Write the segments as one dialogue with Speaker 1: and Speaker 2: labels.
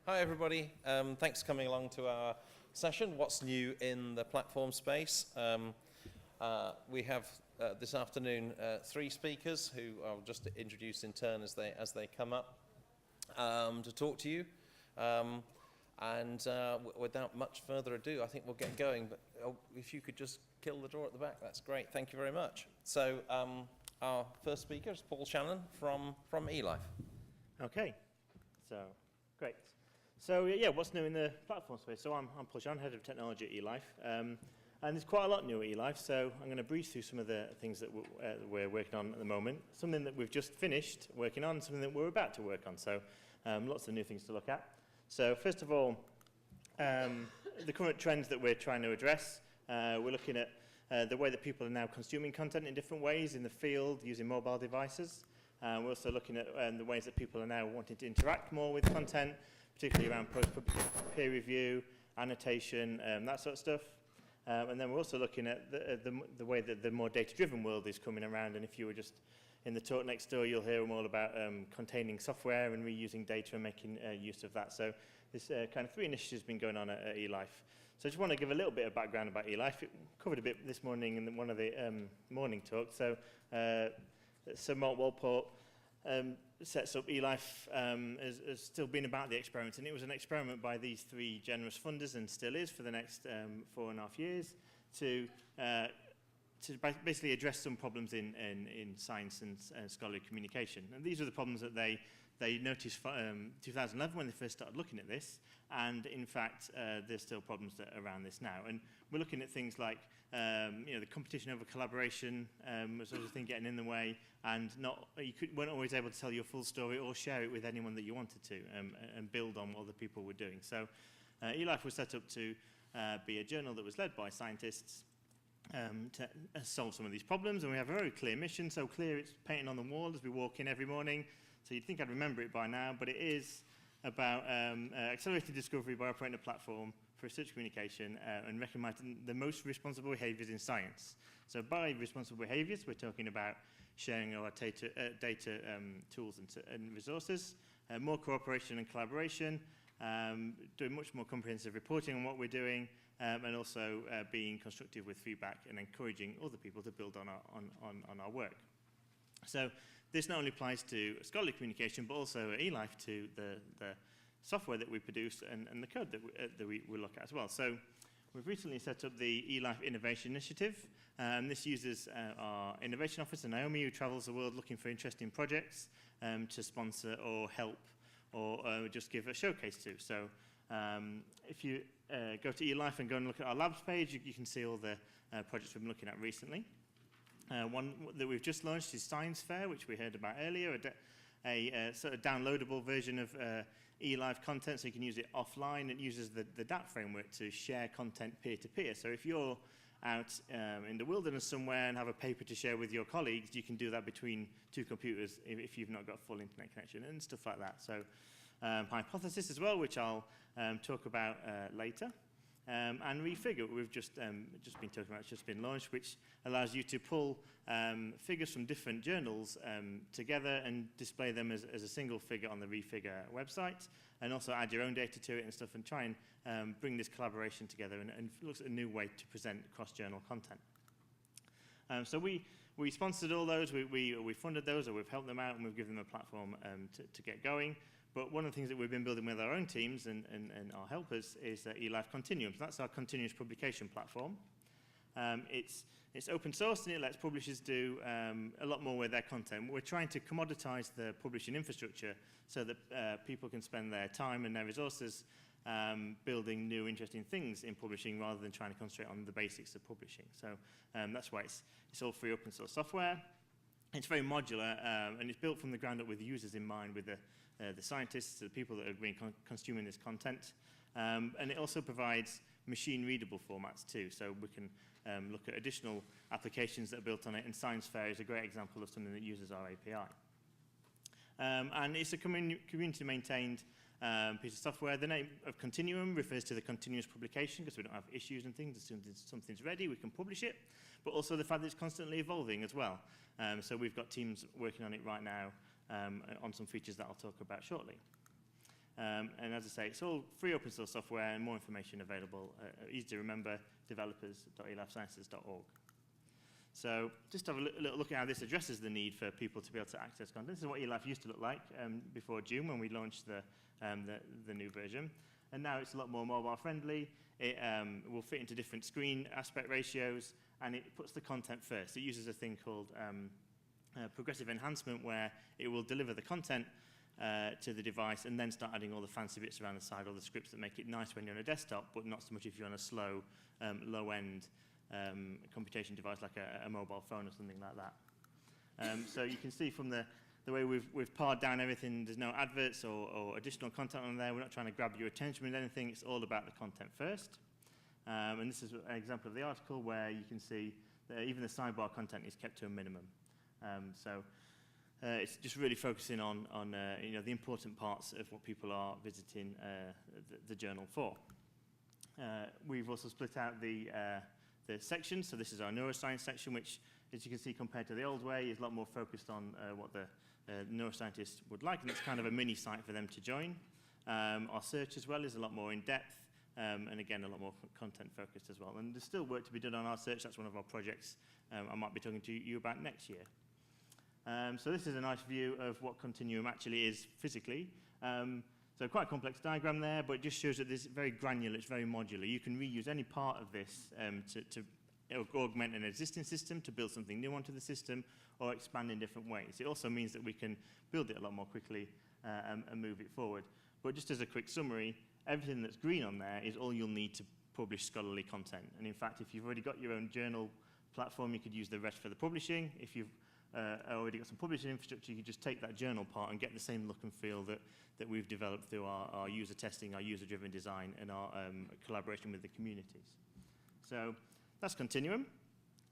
Speaker 1: Hi everybody, thanks for coming along to our session, What's New in the Platform Space. We have this afternoon 3 speakers who I'll just introduce in turn as they come up to talk to you. Without much further ado, I think we'll get going, but if you could just kill the door at the back, that's great, thank you very much. So our first speaker is Paul Shannon from eLife.
Speaker 2: Okay, so great. So yeah, what's new in the platform space? So I'm Paul Shannon, Head of Technology at eLife, and there's quite a lot new at eLife, so I'm going to breeze through some of the things that we're working on at the moment, something that we've just finished working on, something that we're about to work on, so lots of new things to look at. So first of all, the current trends that we're trying to address, we're looking at the way that people are now consuming content in different ways in the field using mobile devices. We're also looking at the ways that people are now wanting to interact more with content, particularly around post-publication peer review, annotation, that sort of stuff. And then we're also looking at the way that the more data-driven world is coming around. And if you were just in the talk next door, you'll hear more about containing software and reusing data and making use of that. So this kind of 3 initiatives have been going on at eLife. So I just want to give a little bit of background about eLife. It covered a bit this morning in one of the morning talks. So Mark Walport sets up eLife has still been about the experiment, and it was an experiment by these 3 generous funders, and still is for the next 4.5 years, to basically address some problems in science and scholarly communication. And these are the problems that they noticed 2011 when they first started looking at this, and in fact there's still problems around this now. And we're looking at things like the competition over collaboration was sort of thing getting in the way, and weren't always able to tell your full story or share it with anyone that you wanted to, and build on what other people were doing. So eLife was set up to be a journal that was led by scientists to solve some of these problems, and we have a very clear mission, so clear it's painted on the wall as we walk in every morning, so you'd think I'd remember it by now, but it is about accelerated discovery by operating a platform for research communication and recommending the most responsible behaviours in science. So by responsible behaviours, we're talking about sharing our data tools and resources, more cooperation and collaboration, doing much more comprehensive reporting on what we're doing, and also being constructive with feedback and encouraging other people to build on our work. So this not only applies to scholarly communication, but also at eLife to the software that we produce and the code that we look at as well. So we've recently set up the eLife Innovation Initiative. This uses our innovation officer, Naomi, who travels the world looking for interesting projects to sponsor or help or just give a showcase to. So if you go to eLife and go and look at our labs page, you can see all the projects we've been looking at recently. One that we've just launched is Science Fair, which we heard about earlier, a sort of downloadable version of eLife content, so you can use it offline. It uses the DAT framework to share content peer-to-peer. So if you're out in the wilderness somewhere and have a paper to share with your colleagues, you can do that between 2 computers if you've not got full internet connection and stuff like that. So Hypothesis as well, which I'll talk about later. And Refigure, we've just been talking about, it's just been launched, which allows you to pull figures from different journals together and display them as a single figure on the Refigure website, and also add your own data to it and stuff, and try and bring this collaboration together and looks at a new way to present cross-journal content. So we sponsored all those, we funded those, or we've helped them out, and we've given them a platform to get going. But one of the things that we've been building with our own teams and our helpers is eLife Continuum. So that's our continuous publication platform. It's open source, and it lets publishers do a lot more with their content. We're trying to commoditize the publishing infrastructure so that people can spend their time and their resources building new, interesting things in publishing rather than trying to concentrate on the basics of publishing. So that's why it's all free open source software. It's very modular, and it's built from the ground up with users in mind, with the scientists, the people that have been consuming this content. And it also provides machine-readable formats too, so we can look at additional applications that are built on it, and Science Fair is a great example of something that uses our API. And it's a community-maintained piece of software. The name of Continuum refers to the continuous publication, because we don't have issues and things. As soon as something's ready, we can publish it, but also the fact that it's constantly evolving as well. So we've got teams working on it right now on some features that I'll talk about shortly. And as I say, it's all free open source software and more information available. Easy to remember, developers.elifesciences.org. So just have a little look at how this addresses the need for people to be able to access content. This is what eLife used to look like before June when we launched the new version. And now it's a lot more mobile friendly. It will fit into different screen aspect ratios, and it puts the content first. It uses a thing called progressive enhancement, where it will deliver the content to the device and then start adding all the fancy bits around the side, all the scripts that make it nice when you're on a desktop, but not so much if you're on a slow, low-end computation device like a mobile phone or something like that. So you can see from the way we've pared down everything, there's no adverts or additional content on there. We're not trying to grab your attention with anything. It's all about the content first. And this is an example of the article where you can see that even the sidebar content is kept to a minimum. It's just really focusing on the important parts of what people are visiting the journal for. We've also split out the sections. So this is our neuroscience section, which, as you can see, compared to the old way, is a lot more focused on what the neuroscientists would like, and it's kind of a mini site for them to join. Our search as well is a lot more in depth, and again, a lot more content focused as well. And there's still work to be done on our search. That's one of our projects I might be talking to you about next year. So this is a nice view of what Continuum actually is physically. So quite a complex diagram there, but it just shows that this is very granular, it's very modular. You can reuse any part of this to augment an existing system, to build something new onto the system, or expand in different ways. It also means that we can build it a lot more quickly and move it forward. But just as a quick summary, everything that's green on there is all you'll need to publish scholarly content. And in fact, if you've already got your own journal platform, you could use the rest for the publishing. If you've already got some publishing infrastructure, you could just take that journal part and get the same look and feel that we've developed through our user testing, our user-driven design, and our collaboration with the communities. So that's Continuum.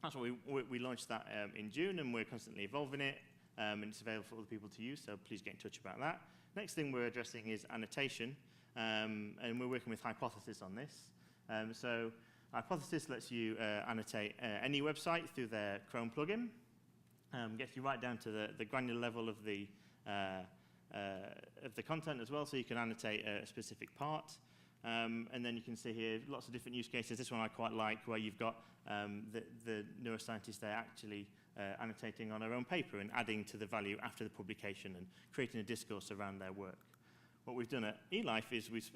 Speaker 2: That's what we launched that in June, and we're constantly evolving it, and it's available for other people to use, so please get in touch about that. Next thing we're addressing is annotation, and we're working with Hypothesis on this. So Hypothesis lets you annotate any website through their Chrome plugin. Gets you right down to the granular level of the content as well, so you can annotate a specific part. And then you can see here lots of different use cases. This one I quite like, where you've got the neuroscientists there actually annotating on their own paper and adding to the value after the publication and creating a discourse around their work. What we've done at eLife is we've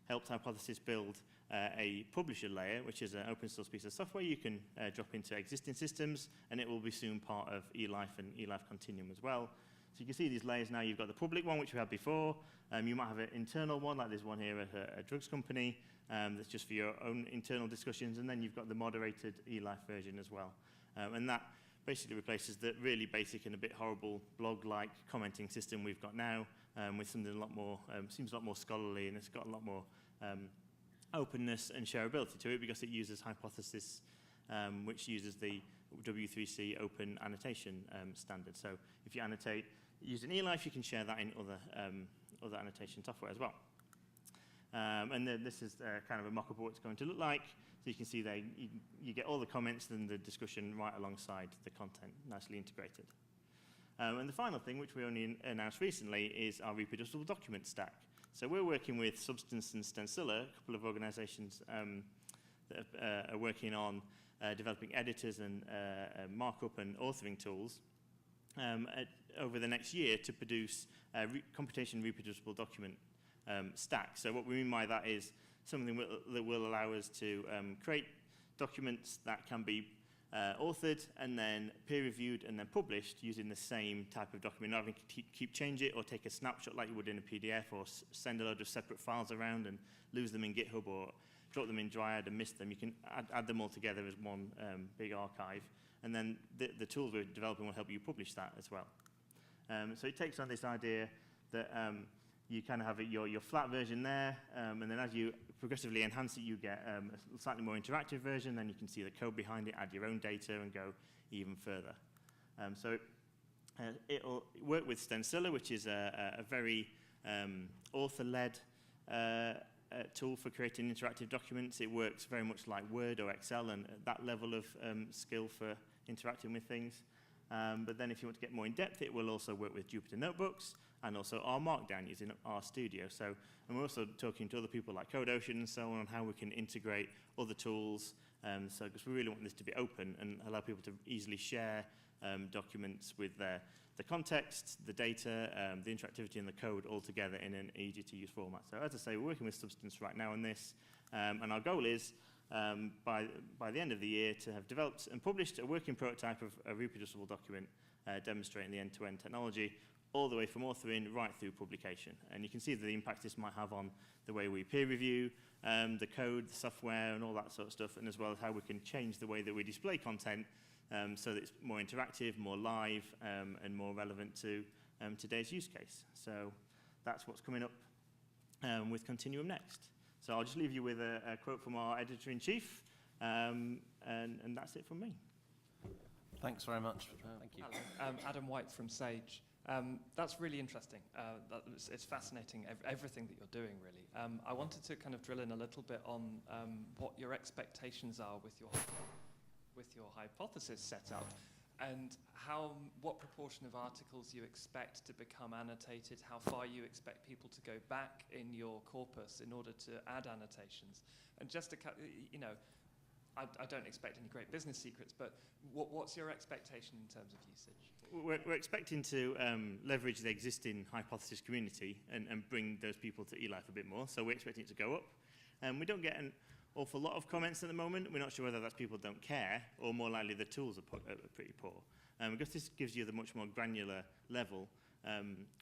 Speaker 2: helped Hypothesis build a publisher layer, which is an open source piece of software you can drop into existing systems, and it will be soon part of eLife and eLife Continuum as well. So you can see these layers now. You've got the public one, which we had before. You might have an internal one, like there's one here at a drugs company, that's just for your own internal discussions, and then you've got the moderated eLife version as well. And that basically replaces the really basic and a bit horrible blog-like commenting system we've got now, with something a lot more, seems a lot more scholarly, and it's got a lot more openness and shareability to it because it uses Hypothesis, which uses the W3C open annotation standard. So if you annotate using eLife, you can share that in other annotation software as well. And then this is kind of a mock-up of what it's going to look like. So you can see there you get all the comments and the discussion right alongside the content, nicely integrated. And the final thing, which we only announced recently, is our reproducible document stack. So we're working with Substance and Stencilla, a couple of organizations that are working on developing editors and markup and authoring tools over the next year to produce a computation reproducible document stack. So what we mean by that is something that will allow us to create documents that can be authored and then peer-reviewed and then published using the same type of document, not having to keep change it or take a snapshot like you would in a PDF or send a load of separate files around and lose them in GitHub or drop them in Dryad and miss them. You can add them all together as one big archive, and then the tools we're developing will help you publish that as well. So it takes on this idea that you kind of have your flat version there, and then as you progressively enhance it, you get a slightly more interactive version. Then you can see the code behind it, add your own data, and go even further. So it'll work with Stencilla, which is a very author-led tool for creating interactive documents. It works very much like Word or Excel, and at that level of skill for interacting with things. But then if you want to get more in depth, it will also work with Jupyter Notebooks and also R Markdown using R Studio. So, and we're also talking to other people like CodeOcean and so on how we can integrate other tools. So, because we really want this to be open and allow people to easily share documents with the context, the data, the interactivity, and the code all together in an easy-to-use format. So, as I say, we're working with Substance right now on this, and our goal is by the end of the year to have developed and published a working prototype of a reproducible document demonstrating the end-to-end technology all the way from authoring right through publication. And you can see the impact this might have on the way we peer review, the code, the software, and all that sort of stuff, and as well as how we can change the way that we display content so that it's more interactive, more live, and more relevant to today's use case. So that's what's coming up with Continuum next. So I'll just leave you with a quote from our editor-in-chief, and that's it from me.
Speaker 1: Thanks very much. Thank you.
Speaker 3: Hello. Adam White from Sage. That's really interesting. It's fascinating, everything that you're doing, really. I wanted to kind of drill in a little bit on what your expectations are with your hypothesis set out, and what proportion of articles you expect to become annotated, how far you expect people to go back in your corpus in order to add annotations. And just to, I don't expect any great business secrets, but what's your expectation in terms of usage?
Speaker 2: We're expecting to leverage the existing hypothesis community and bring those people to eLife a bit more. So we're expecting it to go up. We don't get an awful lot of comments at the moment. We're not sure whether that's people don't care or more likely the tools are pretty poor. Because this gives you the much more granular level.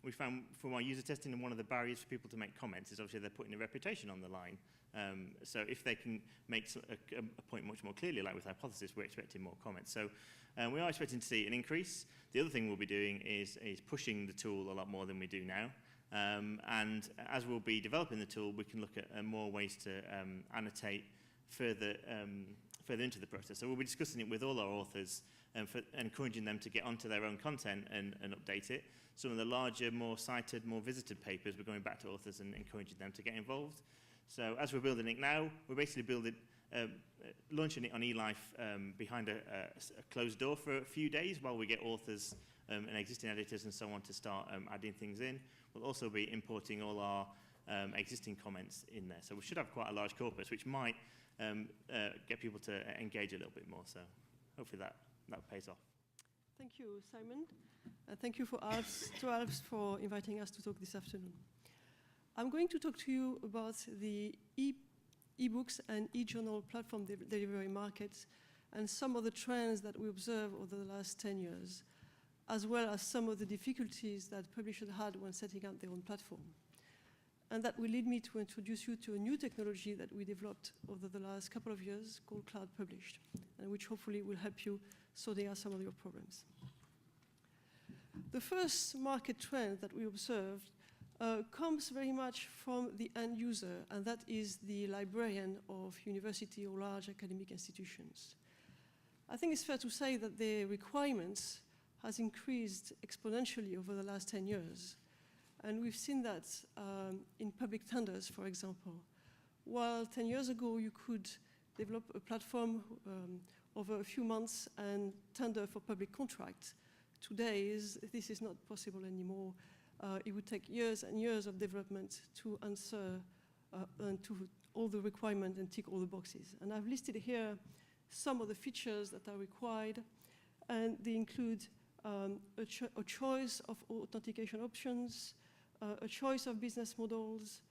Speaker 2: We found from our user testing, and one of the barriers for people to make comments is obviously they're putting their reputation on the line. So if they can make a point much more clearly, like with hypothesis, we're expecting more comments. So we are expecting to see an increase. The other thing we'll be doing is pushing the tool a lot more than we do now. And as we'll be developing the tool, we can look at more ways to annotate further into the process. So we'll be discussing it with all our authors and encouraging them to get onto their own content and update it. Some of the larger, more cited, more visited papers, we're going back to authors and encouraging them to get involved. So as we're building it now, we're basically launching it on eLife behind a closed door for a few days while we get authors and existing editors and so on to start adding things in. We'll also be importing all our existing comments in there. So we should have quite a large corpus, which might get people to engage a little bit more. So hopefully that pays off.
Speaker 4: Thank you, Simon. Thank you to ALPS for inviting us to talk this afternoon. I'm going to talk to you about the e-books and e-journal platform delivery markets and some of the trends that we observe over the last 10 years, as well as some of the difficulties that publishers had when setting up their own platform. And that will lead me to introduce you to a new technology that we developed over the last couple of years called Cloud Published, and which hopefully will help you sorting out some of your problems. The first market trend that we observed comes very much from the end user, and that is the librarian of university or large academic institutions. I think it's fair to say that the requirements has increased exponentially over the last 10 years. And we've seen that in public tenders, for example. While 10 years ago you could develop a platform over a few months and tender for public contracts, today this is not possible anymore. It would take years and years of development to answer to all the requirements and tick all the boxes. And I've listed here some of the features that are required, and they include a choice of authentication options, a choice of business models,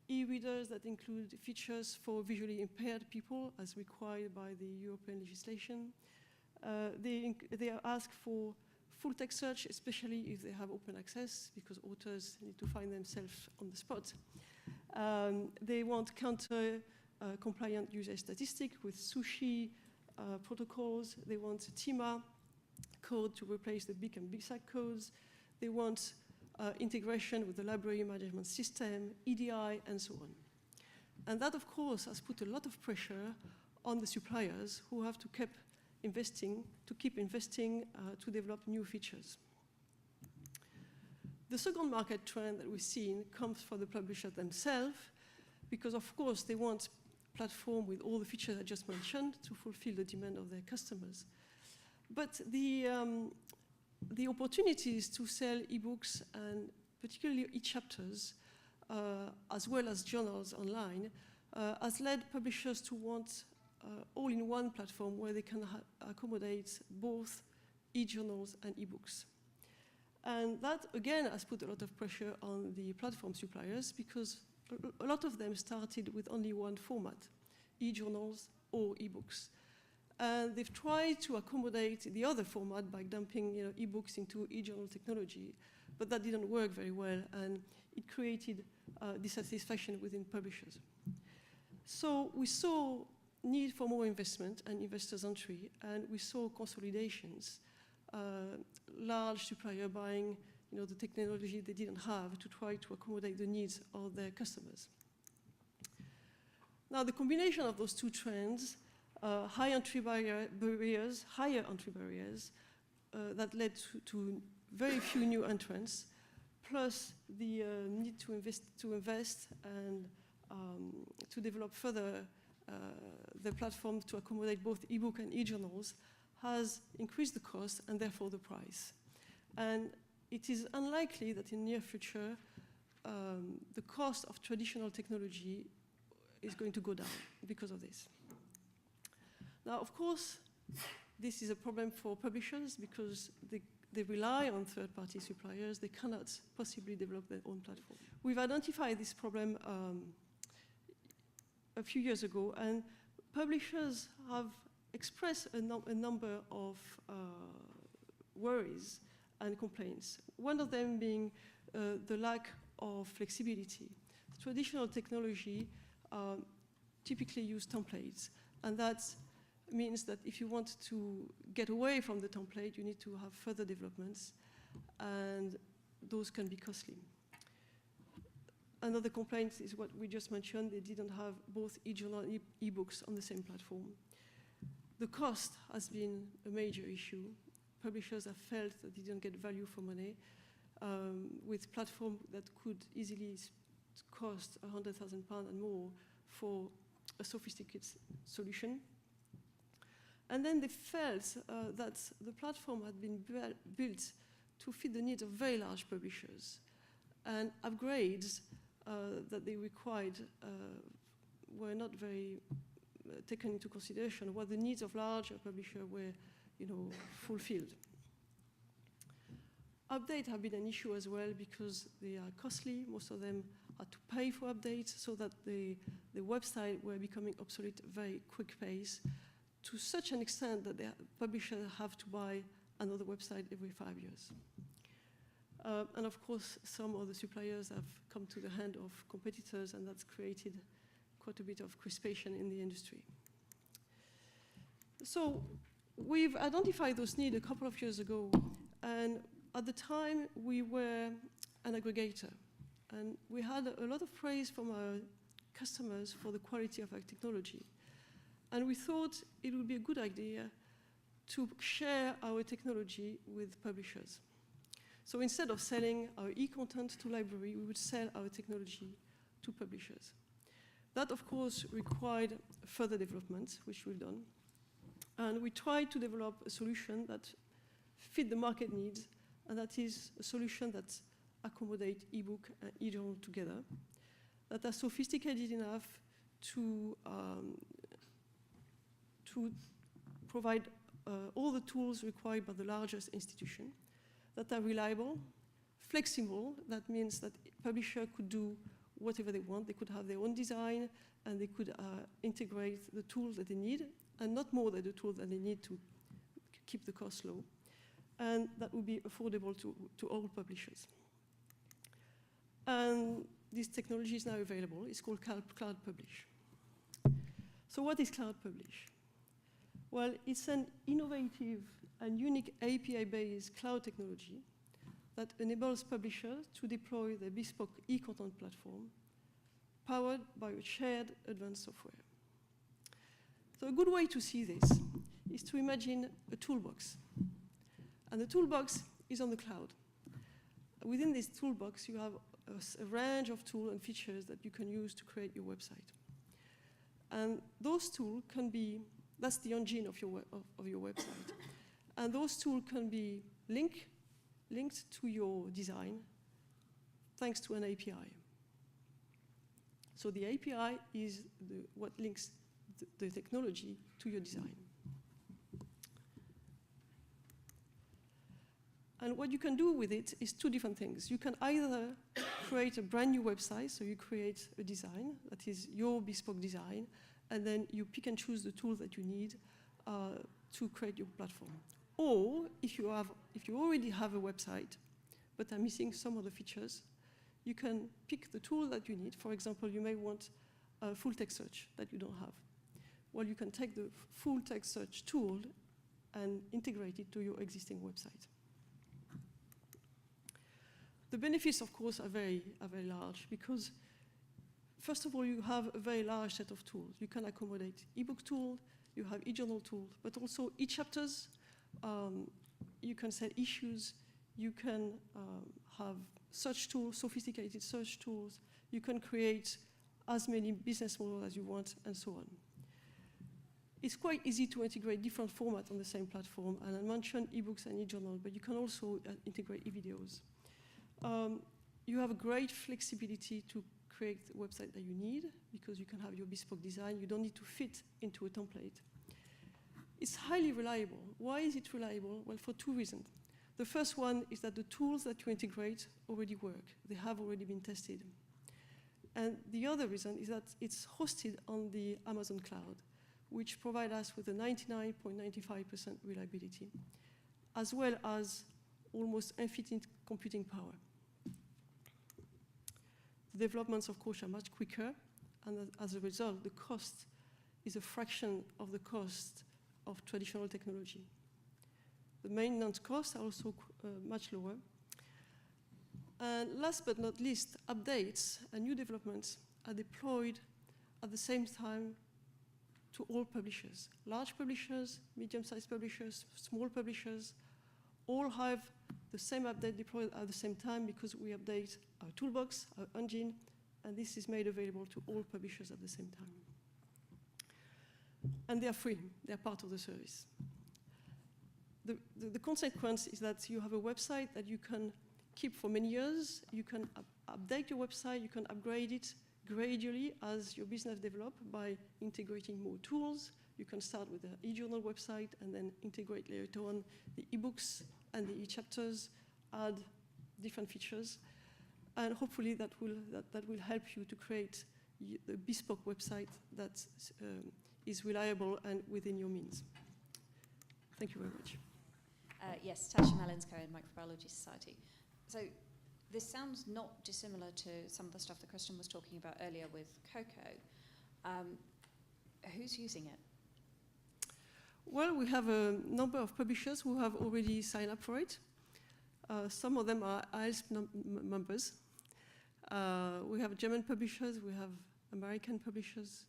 Speaker 4: e-readers that include features for visually impaired people as required by the European legislation. They are asked for full text search, especially if they have open access, because authors need to find themselves on the spot. They want counter-compliant user statistic with sushi protocols. They want TIMA code to replace the BIC and BICSAC codes. They want integration with the library management system, EDI, and so on. And that, of course, has put a lot of pressure on the suppliers who have to keep investing to develop new features. The second market trend that we've seen comes from the publishers themselves, because, of course, they want a platform with all the features I just mentioned to fulfill the demand of their customers. But the the opportunities to sell ebooks and particularly e-chapters, as well as journals online, has led publishers to want all-in-one platform where they can accommodate both e-journals and ebooks. And that, again, has put a lot of pressure on the platform suppliers because a lot of them started with only one format, e-journals or ebooks. And they've tried to accommodate the other format by dumping ebooks into e-journal technology, but that didn't work very well, and it created dissatisfaction within publishers. So we saw need for more investment and investors' entry, and we saw consolidations, large supplier buying the technology they didn't have to try to accommodate the needs of their customers. Now, the combination of those two trends, higher entry barriers, that led to very few new entrants, plus the need to invest and to develop further the platform to accommodate both ebook and e-journals, has increased the cost and therefore the price. And it is unlikely that in the near future the cost of traditional technology is going to go down because of this. Now, of course, this is a problem for publishers because they rely on third-party suppliers. They cannot possibly develop their own platform. We've identified this problem a few years ago, and publishers have expressed a number of worries and complaints. One of them being the lack of flexibility. Traditional technology typically use templates, and that means that if you want to get away from the template, you need to have further developments, and those can be costly. Another complaint is what we just mentioned. They didn't have both e-journal and e-books on the same platform. The cost has been a major issue. Publishers have felt that they didn't get value for money with platforms that could easily cost £100,000 and more for a sophisticated solution. And then they felt that the platform had been built to fit the needs of very large publishers, and upgrades that they required were not very taken into consideration, what the needs of larger publishers were fulfilled. Updates have been an issue as well because they are costly. Most of them had to pay for updates, so that the website were becoming obsolete at very quick pace, to such an extent that the publishers have to buy another website every 5 years. And of course, some of the suppliers have come to the hand of competitors, and that's created quite a bit of crispation in the industry. So we've identified those needs a couple of years ago, and at the time we were an aggregator, and we had a lot of praise from our customers for the quality of our technology. And we thought it would be a good idea to share our technology with publishers. So instead of selling our e-content to library, we would sell our technology to publishers. That, of course, required further development, which we've done. And we tried to develop a solution that fit the market needs, and that is a solution that accommodates ebook and e-journal together, that are sophisticated enough to provide all the tools required by the largest institution, that are reliable, flexible. That means that a publisher could do whatever they want. They could have their own design, and they could integrate the tools that they need, and not more than the tools that they need to keep the cost low. And that would be affordable to all publishers. And this technology is now available. It's called Cloud Publish. So what is Cloud Publish? Well, it's an innovative and unique API-based cloud technology that enables publishers to deploy their bespoke e-content platform powered by a shared advanced software. So a good way to see this is to imagine a toolbox. And the toolbox is on the cloud. Within this toolbox, you have a range of tools and features that you can use to create your website. And those tools can be, that's the engine of your website. And those tools can be linked to your design thanks to an API. So the API is what links the technology to your design. And what you can do with it is two different things. You can either create a brand new website, so you create a design that is your bespoke design, and then you pick and choose the tools that you need to create your platform. Or if you already have a website, but are missing some of the features, you can pick the tool that you need. For example, you may want a full text search that you don't have. Well, you can take the full text search tool and integrate it to your existing website. The benefits, of course, are very large because, first of all, you have a very large set of tools. You can accommodate ebook tools, you have e-journal tools, but also e-chapters. You can set issues. You can have search tools, sophisticated search tools. You can create as many business models as you want, and so on. It's quite easy to integrate different formats on the same platform, and I mentioned ebooks and e-journal, but you can also integrate e-videos. You have a great flexibility to create the website that you need because you can have your bespoke design. You don't need to fit into a template. It's highly reliable. Why is it reliable? Well, for two reasons. The first one is that the tools that you integrate already work. They have already been tested. And the other reason is that it's hosted on the Amazon cloud, which provides us with a 99.95% reliability, as well as almost infinite computing power. The developments, of course, are much quicker, and as a result, the cost is a fraction of the cost of traditional technology. The maintenance costs are also much lower. And last but not least, updates and new developments are deployed at the same time to all publishers. Large publishers, medium-sized publishers, small publishers, all have the same update deployed at the same time because we update our toolbox, our engine, and this is made available to all publishers at the same time. And they are free. They are part of the service. The consequence is that you have a website that you can keep for many years. You can update your website. You can upgrade it gradually as your business develops by integrating more tools. You can start with the e-journal website and then integrate later on the ebooks and the e-chapters, add different features. And hopefully that will help you to create a bespoke website that is reliable and within your means. Thank you very much.
Speaker 5: Yes, Tasha Malinsko in Microbiology Society. So this sounds not dissimilar to some of the stuff that Christian was talking about earlier with Cocoa. Who's using it?
Speaker 4: Well, we have a number of publishers who have already signed up for it. Some of them are ALPSP members. We have German publishers, we have American publishers,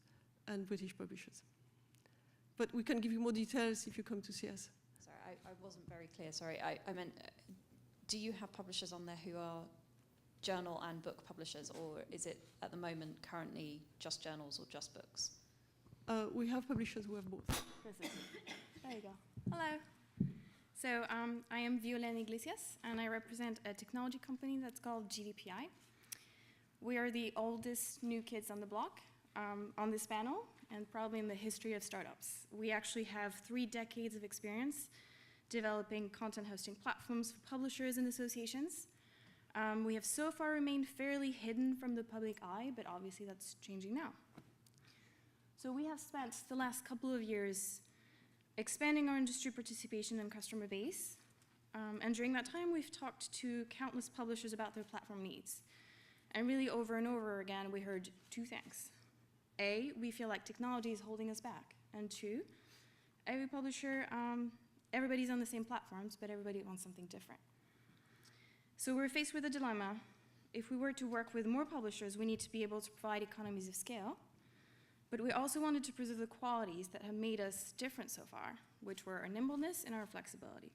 Speaker 4: and British publishers. But we can give you more details if you come to see us.
Speaker 5: Sorry, I wasn't very clear. Sorry, I meant, do you have publishers on there who are journal and book publishers, or is it at the moment currently just journals or just books?
Speaker 4: We have publishers who have both.
Speaker 6: There you go. Hello. So I am Violaine Iglesias, and I represent a technology company that's called GVPi. We are the oldest new kids on the block on this panel, and probably in the history of startups. We actually have 3 decades of experience developing content hosting platforms for publishers and associations. We have so far remained fairly hidden from the public eye, but obviously that's changing now. So we have spent the last couple of years expanding our industry participation and customer base. And during that time, we've talked to countless publishers about their platform needs. And really over and over again, we heard 2 things. A, we feel like technology is holding us back. And 2, every publisher, everybody's on the same platforms, but everybody wants something different. So we're faced with a dilemma. If we were to work with more publishers, we need to be able to provide economies of scale. But we also wanted to preserve the qualities that have made us different so far, which were our nimbleness and our flexibility.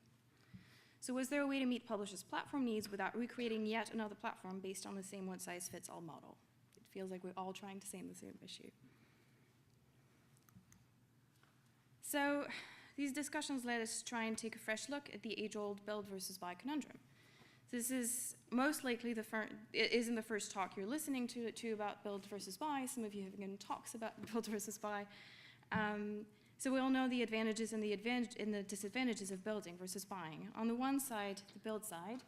Speaker 6: So was there a way to meet publishers' platform needs without recreating yet another platform based on the same one-size-fits-all model? It feels like we're all trying to say the same issue. So these discussions let us try and take a fresh look at the age-old build versus buy conundrum. This is most likely it is in the first talk you're listening to about build versus buy. Some of you have given talks about build versus buy. So we all know the advantages and the disadvantages of building versus buying. On the one side, the build side,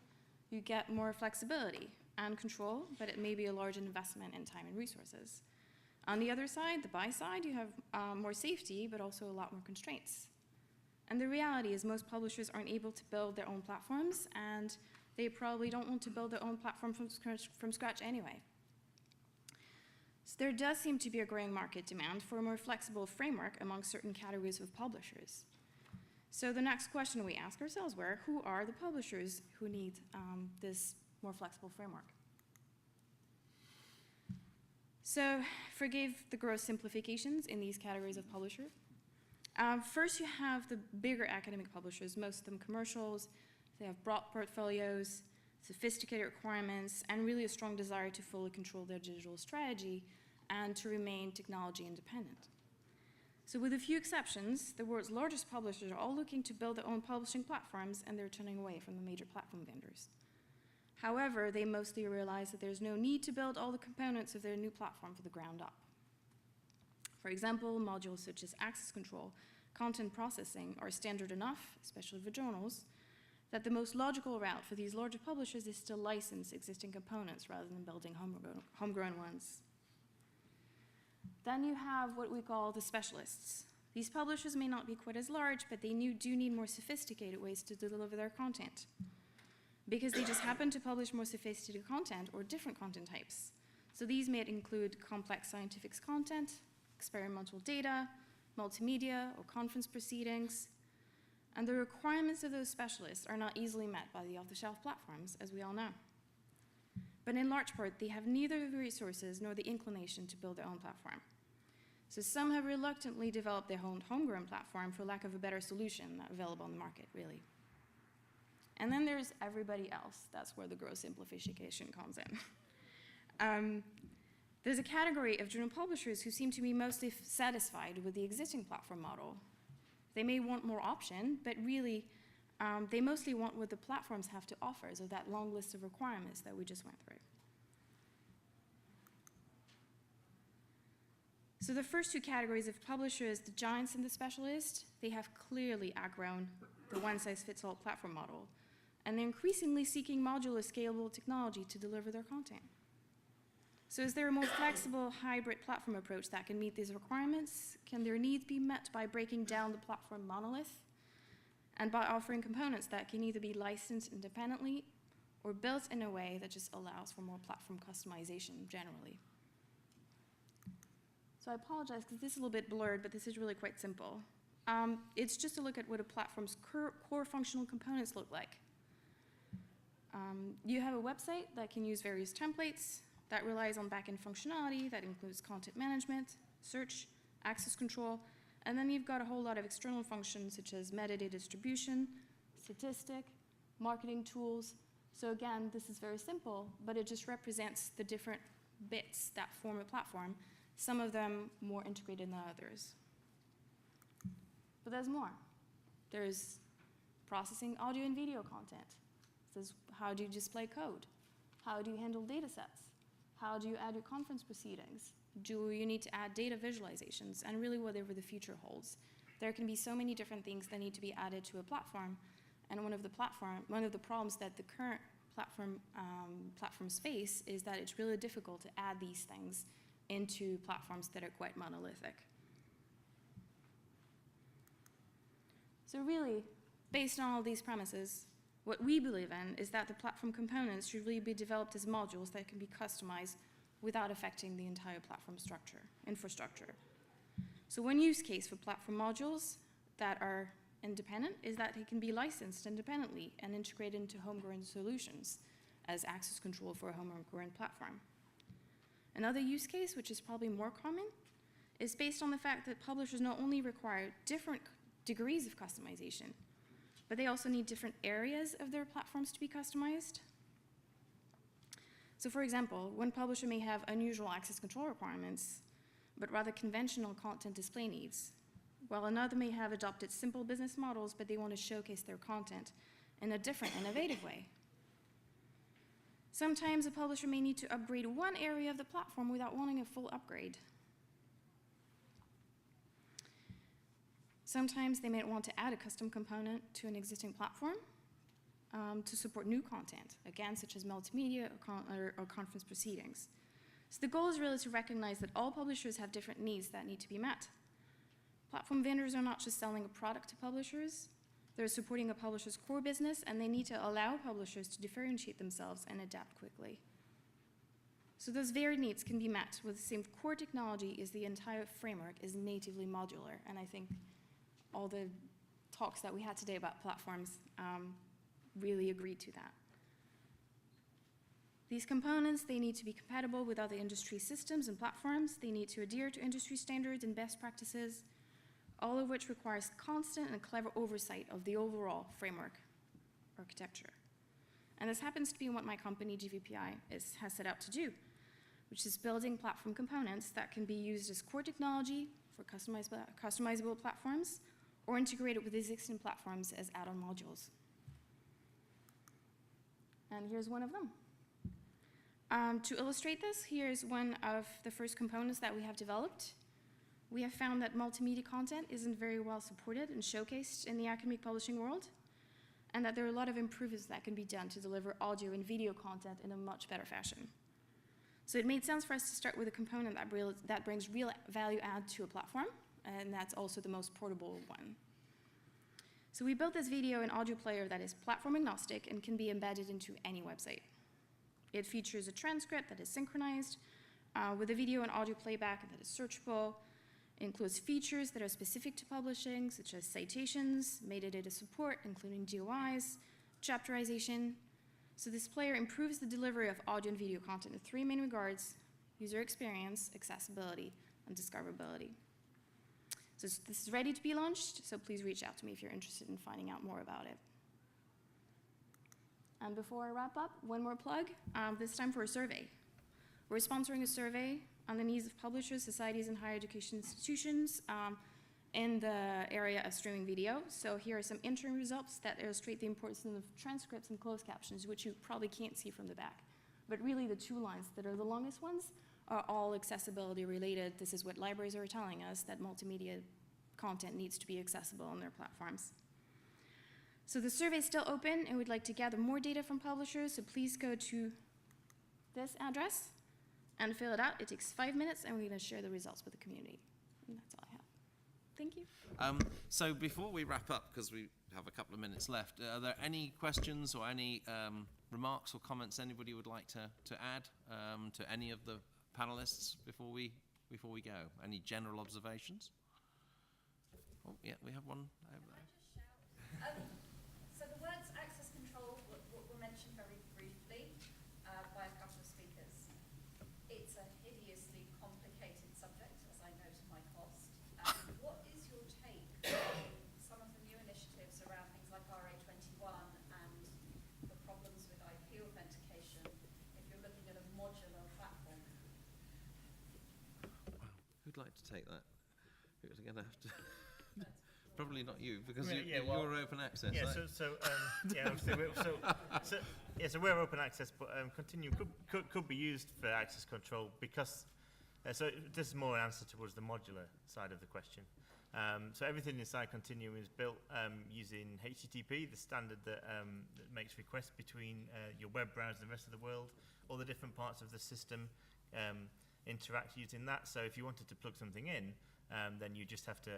Speaker 6: you get more flexibility and control, but it may be a large investment in time and resources. On the other side, the buy side, you have more safety, but also a lot more constraints. And the reality is most publishers aren't able to build their own platforms, and they probably don't want to build their own platform from scratch anyway. So there does seem to be a growing market demand for a more flexible framework among certain categories of publishers. So the next question we ask ourselves were, who are the publishers who need this more flexible framework? So forgive the gross simplifications in these categories of publisher. First, you have the bigger academic publishers, most of them commercials. They have broad portfolios, sophisticated requirements, and really a strong desire to fully control their digital strategy and to remain technology independent. So with a few exceptions, the world's largest publishers are all looking to build their own publishing platforms, and they're turning away from the major platform vendors. However, they mostly realize that there's no need to build all the components of their new platform from the ground up. For example, modules such as access control, content processing are standard enough, especially for journals, that the most logical route for these larger publishers is to license existing components rather than building homegrown ones. Then you have what we call the specialists. These publishers may not be quite as large, but they do need more sophisticated ways to deliver their content, because they just happen to publish more sophisticated content or different content types. So these may include complex scientific content, experimental data, multimedia, or conference proceedings. And the requirements of those specialists are not easily met by the off-the-shelf platforms, as we all know. But in large part, they have neither the resources nor the inclination to build their own platform. So some have reluctantly developed their own homegrown platform for lack of a better solution available on the market, really. And then there's everybody else. That's where the gross simplification comes in. There's a category of journal publishers who seem to be mostly satisfied with the existing platform model. They may want more option, but really, they mostly want what the platforms have to offer, so that long list of requirements that we just went through. So the first two categories of publishers, the giants and the specialists, they have clearly outgrown the one-size-fits-all platform model, and they're increasingly seeking modular, scalable technology to deliver their content. So is there a more flexible hybrid platform approach that can meet these requirements? Can their needs be met by breaking down the platform monolith and by offering components that can either be licensed independently or built in a way that just allows for more platform customization generally? So I apologize because this is a little bit blurred, but this is really quite simple. It's just a look at what a platform's core functional components look like. You have a website that can use various templates, that relies on backend functionality that includes content management, search, access control, and then you've got a whole lot of external functions such as metadata distribution, statistic, marketing tools. So again, this is very simple, but it just represents the different bits that form a platform, some of them more integrated than others. But there's more. There's processing audio and video content. This is how do you display code? How do you handle data sets? How do you add your conference proceedings? Do you need to add data visualizations? And really whatever the future holds. There can be so many different things that need to be added to a platform. And one of the problems that the current platforms face is that it's really difficult to add these things into platforms that are quite monolithic. So really, based on all these premises, what we believe in is that the platform components should really be developed as modules that can be customized without affecting the entire platform infrastructure. So one use case for platform modules that are independent is that they can be licensed independently and integrated into homegrown solutions as access control for a homegrown platform. Another use case, which is probably more common, is based on the fact that publishers not only require different degrees of customization, but they also need different areas of their platforms to be customized. So for example, one publisher may have unusual access control requirements, but rather conventional content display needs. while another may have adopted simple business models, but they want to showcase their content in a different, innovative way. Sometimes a publisher may need to upgrade one area of the platform without wanting a full upgrade. Sometimes they may want to add a custom component to an existing platform to support new content, again, such as multimedia or conference proceedings. So the goal is really to recognize that all publishers have different needs that need to be met. Platform vendors are not just selling a product to publishers, they're supporting a publisher's core business, and they need to allow publishers to differentiate themselves and adapt quickly. So those varied needs can be met with the same core technology as the entire framework is natively modular, and I think all the talks that we had today about platforms really agreed to that. These components, they need to be compatible with other industry systems and platforms. They need to adhere to industry standards and best practices, all of which requires constant and clever oversight of the overall framework architecture. And this happens to be what my company, GVPi, has set out to do, which is building platform components that can be used as core technology for customizable platforms or integrated with existing platforms as add-on modules. And here's one of them. To illustrate this, here's one of the first components that we have developed. We have found that multimedia content isn't very well supported and showcased in the academic publishing world, and that there are a lot of improvements that can be done to deliver audio and video content in a much better fashion. So it made sense for us to start with a component that brings real value add to a platform, and that's also the most portable one. So we built this video and audio player that is platform agnostic and can be embedded into any website. It features a transcript that is synchronized with a video and audio playback that is searchable. It includes features that are specific to publishing, such as citations, metadata support, including GOIs, chapterization. So this player improves the delivery of audio and video content in three main regards: user experience, accessibility, and discoverability. So this is ready to be launched, so please reach out to me if you're interested in finding out more about it. And before I wrap up, one more plug, this time for a survey. We're sponsoring a survey on the needs of publishers, societies, and higher education institutions in the area of streaming video. So here are some interim results that illustrate the importance of transcripts and closed captions, which you probably can't see from the back. But really the two lines that are the longest ones are all accessibility related. This is what libraries are telling us, that multimedia content needs to be accessible on their platforms. So the survey is still open, and we'd like to gather more data from publishers, so please go to this address and fill it out. It takes 5 minutes, and we're going to share the results with the community. And that's all I have. Thank you.
Speaker 1: So before we wrap up, because we have a couple of minutes left, are there any questions or any remarks or comments anybody would like to add to any of the panelists before we go? Any general observations? Oh, yeah, we have one over there.
Speaker 5: So the words access control were mentioned very briefly by a couple of speakers. It's a hideously complicated subject, as I know to my cost. What is your take on some of the new initiatives around things like RA21 and the problems with IP authentication if you're looking at a modular platform?
Speaker 1: Wow, who'd like to take that? Who's going to have to? Probably not you, because you're open access.
Speaker 2: Yeah,
Speaker 1: right?
Speaker 2: So we're open access, but Continuum could be used for access control because. So this is more an answer towards the modular side of the question. So everything inside Continuum is built using HTTP, the standard that makes requests between your web browser and the rest of the world. All the different parts of the system interact using that. So if you wanted to plug something in, then you just have to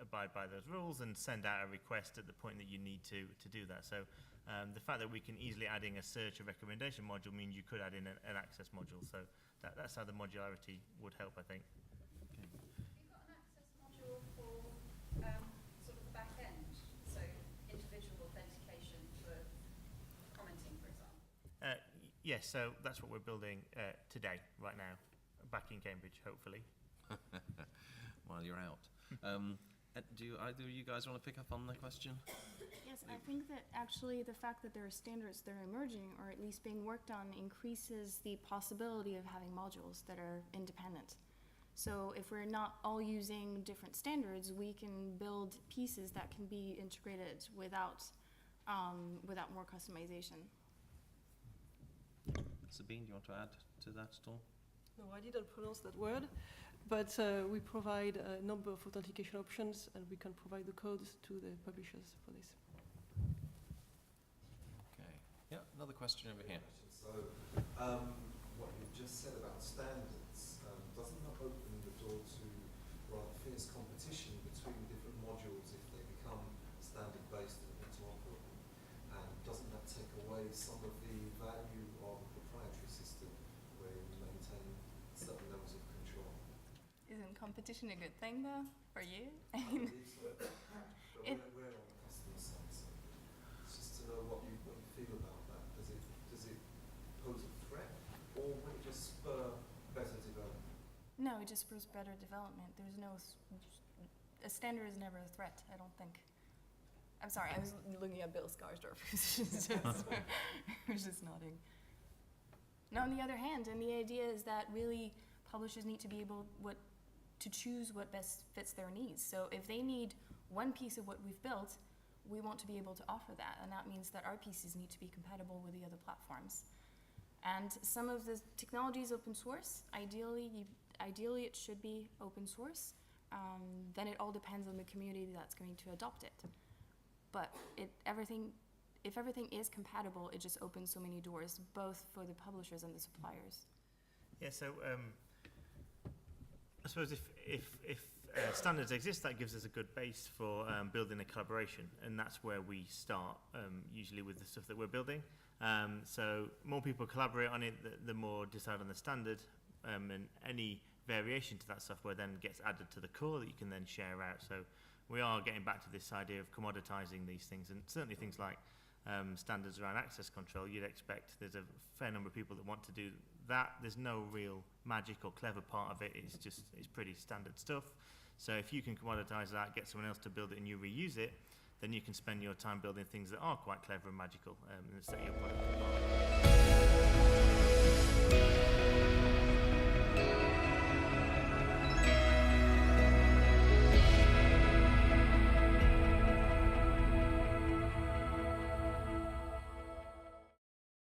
Speaker 2: abide by those rules and send out a request at the point that you need to do that. So the fact that we can easily add in a search or recommendation module means you could add in an access module. So that's how the modularity would help, I think.
Speaker 5: Have you got an access module for sort of the back end? So individual authentication for commenting, for example?
Speaker 2: Yes, so that's what we're building today, right now, back in Cambridge, hopefully.
Speaker 1: While you're out. Do either of you guys want to pick up on the question?
Speaker 6: Yes, I think that actually the fact that there are standards that are emerging or at least being worked on increases the possibility of having modules that are independent. So if we're not all using different standards, we can build pieces that can be integrated without more customization.
Speaker 1: Sabine, do you want to add to that at all?
Speaker 4: No, I didn't pronounce that word, but we provide a number of authentication options, and we can provide the codes to the publishers for this.
Speaker 1: Okay. Yeah, another question over here.
Speaker 7: So, what you've just said about standards, doesn't that open the door to rather fierce competition between different modules if they become standard-based and interoperable? And doesn't that take away some of the value of a proprietary system where you maintain certain levels of control?
Speaker 8: Isn't competition a good thing, though, for you?
Speaker 7: I believe so. But we're on the customer side, so it's just to know what you feel about that. Does it pose a threat, or will it just spur better development?
Speaker 6: No, it just spurs better development. There's no, a standard is never a threat, I don't think.
Speaker 8: I'm sorry, I was looking at Bill Skarsdorf, who's just nodding.
Speaker 6: No, on the other hand, and the idea is that really publishers need to be able to choose what best fits their needs. So if they need one piece of what we've built, we want to be able to offer that, and that means that our pieces need to be compatible with the other platforms. And some of the technology is open source. Ideally it should be open source. Then it all depends on the community that's going to adopt it. But if everything is compatible, it just opens so many doors, both for the publishers and the suppliers.
Speaker 2: Yeah, so I suppose if standards exist, that gives us a good base for building a collaboration, and that's where we start, usually with the stuff that we're building. So more people collaborate on it, the more decide on the standard, and any variation to that software then gets added to the core that you can then share out. So we are getting back to this idea of commoditizing these things, and certainly things like standards around access control. You'd expect there's a fair number of people that want to do that. There's no real magic or clever part of it. It's pretty standard stuff. So if you can commoditize that, get someone else to build it and you reuse it, then you can spend your time building things that are quite clever and magical, and set your product apart.